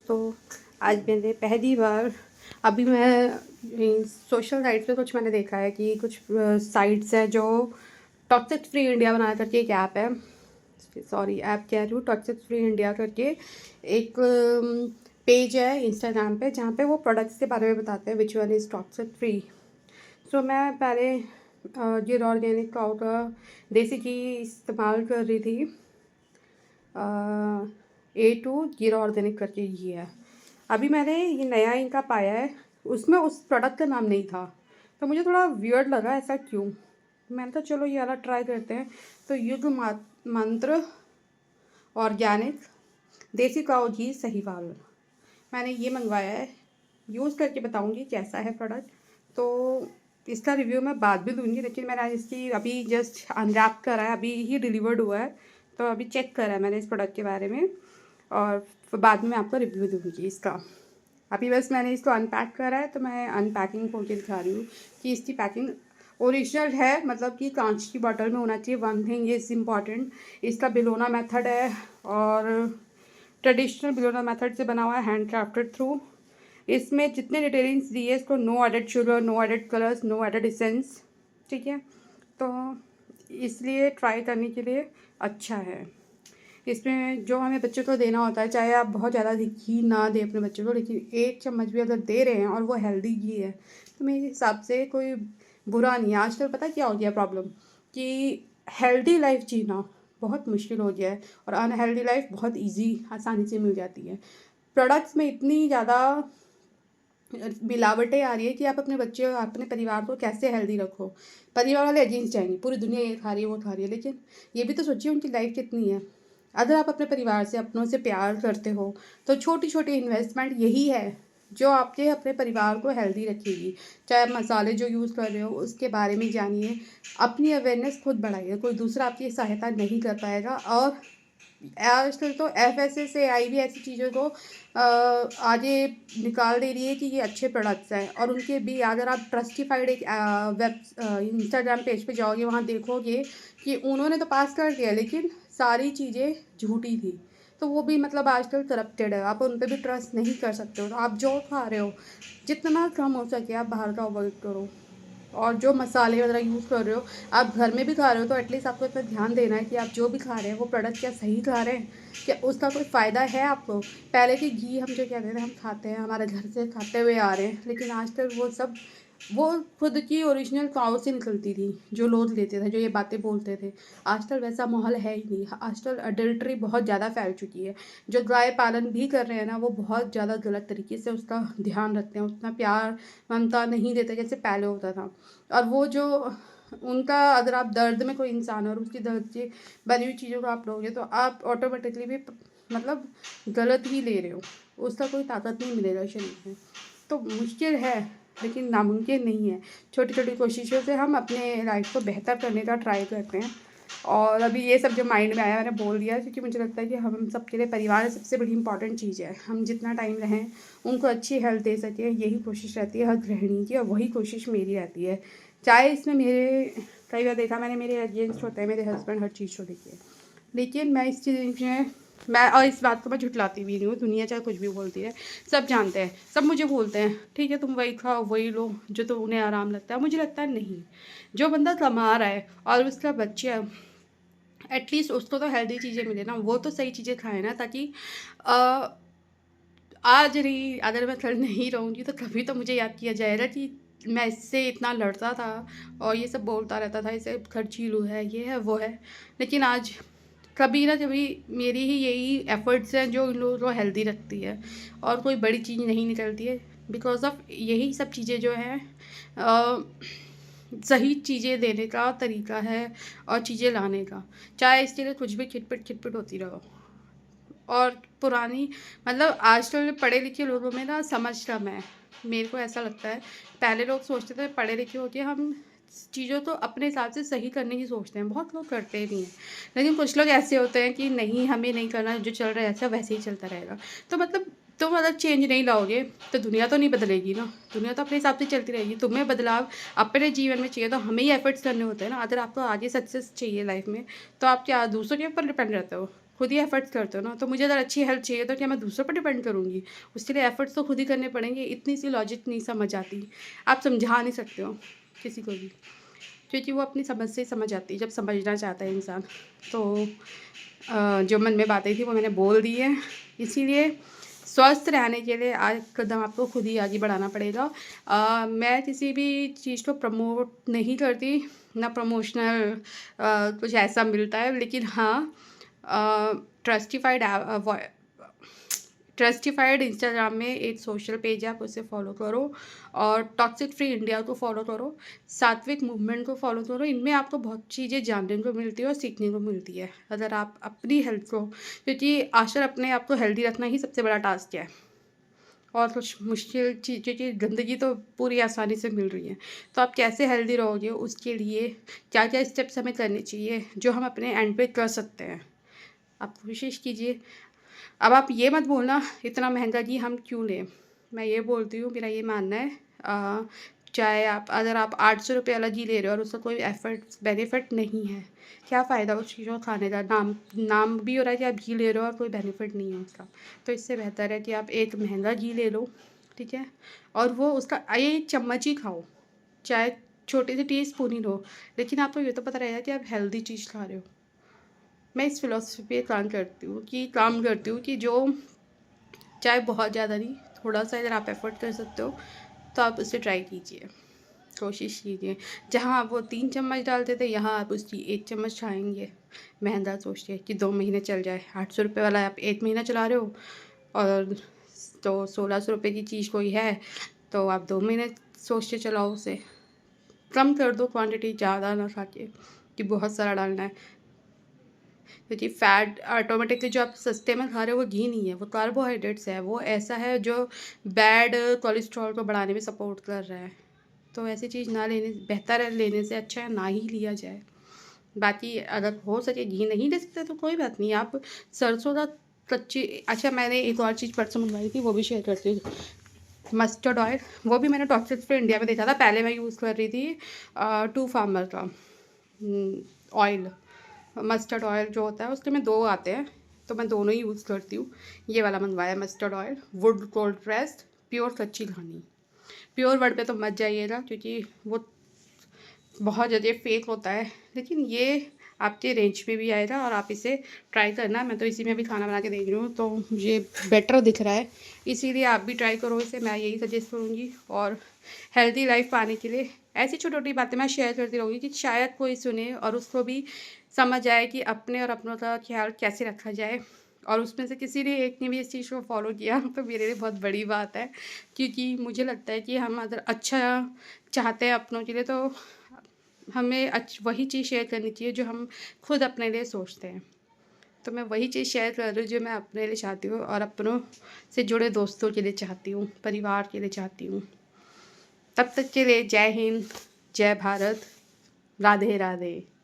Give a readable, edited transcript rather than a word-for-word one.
तो आज मैंने पहली बार अभी मैं सोशल साइट पे कुछ मैंने देखा है कि कुछ साइट्स हैं जो टॉक्सिक फ्री इंडिया बनाया करके एक ऐप है, सॉरी ऐप कह रही हूँ, टॉक्सिक फ्री इंडिया करके एक पेज है इंस्टाग्राम पे जहाँ पे वो प्रोडक्ट्स के बारे में बताते हैं which one is toxic free. So मैं पहले ये ऑर्गेनिक काउ का देसी घी इस्तेमाल कर रही थी। A2 जीरो ऑर्गेनिक करके घी है। अभी मैंने ये नया इनका पाया है, उसमें उस प्रोडक्ट का नाम नहीं था, तो मुझे थोड़ा वियर्ड लगा ऐसा क्यों। मैंने कहा चलो ये वाला ट्राई करते हैं। तो युग मंत्र ऑर्गेनिक देसी काऊ घी सहीवाल मैंने ये मंगवाया है, यूज़ करके बताऊंगी कैसा है प्रोडक्ट। तो इसका रिव्यू मैं बाद भी दूंगी, लेकिन मैंने आज इसकी अभी जस्ट अनरैप करा है, अभी ही डिलीवर्ड हुआ है, तो अभी चेक करा है मैंने इस प्रोडक्ट के बारे में और फिर बाद में आपको रिव्यू दूंगी इसका। अभी बस मैंने इसको अनपैक करा है, तो मैं अनपैकिंग खोल के दिखा रही हूँ कि इसकी पैकिंग ओरिजिनल है, मतलब कि कांच की बॉटल में होना चाहिए। वन थिंग इज़ इम्पॉर्टेंट, इसका बिलोना मेथड है और ट्रेडिशनल बिलोना मेथड से बना हुआ है, हैंड क्राफ्टेड थ्रू। इसमें जितने डिटेलिंग्स दी है, इसको no added sugar, no added colours, no added essence, ठीक है। तो इसलिए ट्राई करने के लिए अच्छा है। इसमें जो हमें बच्चों को देना होता है, चाहे आप बहुत ज़्यादा घी ना दें अपने बच्चों को, लेकिन 1 चम्मच भी अगर दे रहे हैं और वो हेल्दी घी है, तो मेरे हिसाब से कोई बुरा नहीं है। आजकल पता क्या हो गया प्रॉब्लम, कि हेल्दी लाइफ जीना बहुत मुश्किल हो गया है और अनहेल्दी लाइफ बहुत इजी आसानी से मिल जाती है। प्रोडक्ट्स में इतनी ज़्यादा मिलावटें आ रही है कि आप अपने बच्चे और अपने परिवार को कैसे हेल्दी रखो। परिवार वाले अगेंस्ट जाएंगे, पूरी दुनिया ये खा रही है वो खा रही है, लेकिन ये भी तो सोचिए उनकी लाइफ कितनी है। अगर आप अपने परिवार से अपनों से प्यार करते हो, तो छोटी छोटी इन्वेस्टमेंट यही है जो आपके अपने परिवार को हेल्दी रखेगी। चाहे आप मसाले जो यूज़ कर रहे हो उसके बारे में जानिए, अपनी अवेयरनेस खुद बढ़ाइए, कोई दूसरा आपकी सहायता नहीं कर पाएगा। और आजकल तो FSSAI भी ऐसी चीज़ों को आगे निकाल दे रही है कि ये अच्छे प्रोडक्ट्स हैं, और उनके भी अगर आप ट्रस्टिफाइड एक इंस्टाग्राम पेज पे जाओगे, वहाँ देखोगे कि उन्होंने तो पास कर दिया, लेकिन सारी चीज़ें झूठी थी। तो वो भी मतलब आजकल करप्टेड है, आप उन पर भी ट्रस्ट नहीं कर सकते हो। तो आप जो खा रहे हो, जितना कम हो सके आप बाहर का अवॉइड करो। और जो मसाले वगैरह यूज़ कर रहे हो, आप घर में भी खा रहे हो, तो एटलीस्ट आपको इतना ध्यान देना है कि आप जो भी खा रहे हैं वो प्रोडक्ट क्या सही खा रहे हैं, क्या उसका कोई फ़ायदा है आपको। पहले के घी हम जो कहते थे हम खाते हैं, हमारे घर से खाते हुए आ रहे हैं, लेकिन आजकल वो खुद की ओरिजिनल काऊ से निकलती थी, जो लोग लेते थे, जो ये बातें बोलते थे। आजकल वैसा माहौल है ही नहीं। आजकल अडल्ट्री बहुत ज़्यादा फैल चुकी है। जो गाय पालन भी कर रहे हैं ना, वो बहुत ज़्यादा गलत तरीके से उसका ध्यान रखते हैं, उतना प्यार ममता नहीं देते जैसे पहले होता था। और वो जो उनका, अगर आप दर्द में कोई इंसान और उसकी दर्द से बनी हुई चीज़ों को आप लोगे, तो आप ऑटोमेटिकली भी मतलब गलत ही ले रहे हो, उसका कोई ताकत नहीं मिलेगा शरीर में। तो मुश्किल है, लेकिन नामुमकिन नहीं है। छोटी छोटी कोशिशों से हम अपने लाइफ को बेहतर करने का ट्राई करते हैं। और अभी ये सब जो माइंड में आया मैंने बोल दिया, क्योंकि मुझे लगता है कि हम सबके लिए परिवार सबसे बड़ी इंपॉर्टेंट चीज़ है। हम जितना टाइम रहें उनको अच्छी हेल्थ दे सकें, यही कोशिश रहती है हर गृहिणी की, और वही कोशिश मेरी रहती है। चाहे इसमें मेरे कई बार देखा मैंने, मेरे अगेंस्ट होते हैं मेरे हस्बैंड हर चीज़ को देखिए, लेकिन मैं इस चीज़ में मैं, और इस बात को मैं झुटलाती भी नहीं हूँ। दुनिया चाहे कुछ भी बोलती है, सब जानते हैं, सब मुझे बोलते हैं ठीक है तुम वही खाओ वही लो जो तो उन्हें आराम लगता है। मुझे लगता है नहीं, जो बंदा कमा रहा है और उसका बच्चा, एटलीस्ट उसको तो हेल्दी चीज़ें मिले ना, वो तो सही चीज़ें खाए ना, ताकि आज नहीं, अगर मैं कल नहीं रहूँगी तो कभी तो मुझे याद किया जाएगा कि मैं इससे इतना लड़ता था और ये सब बोलता रहता था, इसे खर्चीलू है, ये है वो है। लेकिन आज कभी ना कभी मेरी ही यही एफ़र्ट्स हैं जो इन लोगों को हेल्दी रखती है, और कोई बड़ी चीज़ नहीं निकलती है। बिकॉज ऑफ यही सब चीज़ें जो हैं सही चीज़ें देने का तरीका है और चीज़ें लाने का, चाहे इसके लिए कुछ भी खिटपिट खिटपिट होती रहो। और पुरानी मतलब आजकल पढ़े लिखे लोगों में ना समझ कम है, मेरे को ऐसा लगता है। पहले लोग सोचते थे पढ़े लिखे होके हम चीज़ों को अपने हिसाब से सही करने की सोचते हैं, बहुत लोग करते ही नहीं हैं। लेकिन कुछ लोग ऐसे होते हैं कि नहीं हमें नहीं करना, जो चल रहा है ऐसा वैसे ही चलता रहेगा। तो मतलब तुम अगर चेंज नहीं लाओगे तो दुनिया तो नहीं बदलेगी ना, दुनिया तो अपने हिसाब से चलती रहेगी। तुम्हें बदलाव अपने जीवन में चाहिए, तो हमें ही एफर्ट्स करने होते हैं ना। अगर आपको आगे सक्सेस चाहिए लाइफ में, तो आप क्या दूसरों के ऊपर डिपेंड रहते हो? खुद ही एफर्ट्स करते हो ना, तो मुझे अगर अच्छी हेल्थ चाहिए तो क्या मैं दूसरों पर डिपेंड करूँगी? उसके लिए एफर्ट्स तो खुद ही करने पड़ेंगे। इतनी सी लॉजिक नहीं समझ आती, आप समझा नहीं सकते हो किसी को भी, क्योंकि वो अपनी समझ से ही समझ आती है जब समझना चाहता है इंसान। तो जो मन में बातें थी वो मैंने बोल दी है। इसीलिए स्वस्थ रहने के लिए आज कदम आपको खुद ही आगे बढ़ाना पड़ेगा। मैं किसी भी चीज़ को प्रमोट नहीं करती, ना प्रमोशनल कुछ ऐसा मिलता है, लेकिन हाँ ट्रस्टिफाइड ट्रस्टिफाइड इंस्टाग्राम में एक सोशल पेज है, आप उसे फॉलो करो, और टॉक्सिक फ्री इंडिया को फॉलो करो, सात्विक मूवमेंट को फॉलो करो। इनमें आपको बहुत चीज़ें जानने को मिलती है और सीखने को मिलती है। अगर आप अपनी हेल्थ को, क्योंकि आखिर अपने आप को हेल्दी रखना ही सबसे बड़ा टास्क है, और कुछ मुश्किल चीज़, क्योंकि गंदगी तो पूरी आसानी से मिल रही है। तो आप कैसे हेल्दी रहोगे, उसके लिए क्या क्या स्टेप्स हमें करने चाहिए जो हम अपने एंड पे कर सकते हैं, आप कोशिश कीजिए। अब आप ये मत बोलना इतना महंगा घी हम क्यों लें। मैं ये बोलती हूँ, मेरा ये मानना है, चाहे आप अगर आप 800 रुपये वाला घी ले रहे हो और उसका कोई एफर्ट बेनिफिट नहीं है, क्या फ़ायदा उस चीज़ को खाने का। नाम नाम भी हो रहा है कि आप घी ले रहे हो और कोई बेनिफिट नहीं है उसका। तो इससे बेहतर है कि आप एक महंगा घी ले लो, ठीक है, और वो उसका एक चम्मच ही खाओ, चाहे छोटी सी टीस्पून ही लो, लेकिन आपको ये तो पता रहेगा कि आप हेल्दी चीज़ खा रहे हो। मैं इस फ़िलॉसफ़ी पे काम करती हूँ कि जो चाहे बहुत ज़्यादा नहीं, थोड़ा-सा अगर आप एफ़र्ट कर सकते हो, तो आप उसे ट्राई कीजिए, कोशिश कीजिए। जहाँ आप वो 3 चम्मच डालते थे, यहाँ आप उसकी 1 चम्मच खाएँगे। महँगा सोचिए कि 2 महीने चल जाए, 800 रुपये वाला आप 1 महीना चला रहे हो, और तो 1600 रुपये की चीज़ कोई है, तो आप 2 महीने सोच के चलाओ उसे। कम कर दो क्वांटिटी, ज़्यादा ना खा के कि बहुत सारा डालना है। क्योंकि फैट ऑटोमेटिकली जो आप सस्ते में खा रहे हो वो घी नहीं है, वो कार्बोहाइड्रेट्स है, वो ऐसा है जो बैड कोलेस्ट्रॉल को बढ़ाने में सपोर्ट कर रहा है। तो ऐसी चीज़ ना लेने, बेहतर है लेने से अच्छा है ना ही लिया जाए। बाकी अगर हो सके घी नहीं ले सकते तो कोई बात नहीं, आप सरसों का कच्ची, अच्छा मैंने एक और चीज़ परसों मंगवाई थी, वो भी शेयर करती हूँ। मस्टर्ड ऑयल, वो भी मैंने टॉक्सिक फ्री इंडिया में देखा था। पहले मैं यूज़ कर रही थी टू फार्मर का ऑयल। मस्टर्ड ऑयल जो होता है उसके में 2 आते हैं, तो मैं दोनों ही यूज़ करती हूँ। ये वाला मंगवाया mustard oil, would cold pressed, pure कच्ची घानी। प्योर वर्ड पे तो मत जाइएगा, क्योंकि वो बहुत ज़्यादा फेक होता है, लेकिन ये आपके रेंज में भी आएगा और आप इसे ट्राई करना। मैं तो इसी में भी खाना बना के देख रही हूँ, तो मुझे बेटर दिख रहा है, इसीलिए आप भी ट्राई करो इसे, मैं यही सजेस्ट करूँगी। और हेल्दी लाइफ पाने के लिए ऐसी छोटी छोटी बातें मैं शेयर करती रहूँगी कि शायद कोई सुने और उसको भी समझ आए कि अपने और अपनों का ख्याल कैसे रखा जाए। और उसमें से किसी ने एक ने भी इस चीज़ को फॉलो किया तो मेरे लिए बहुत बड़ी बात है, क्योंकि मुझे लगता है कि हम अगर अच्छा चाहते हैं अपनों के लिए, तो हमें वही चीज़ शेयर करनी चाहिए जो हम खुद अपने लिए सोचते हैं। तो मैं वही चीज़ शेयर कर रही हूँ जो मैं अपने लिए चाहती हूँ और अपनों से जुड़े दोस्तों के लिए चाहती हूँ, परिवार के लिए चाहती हूँ। तब तक के लिए जय हिंद, जय भारत, राधे राधे।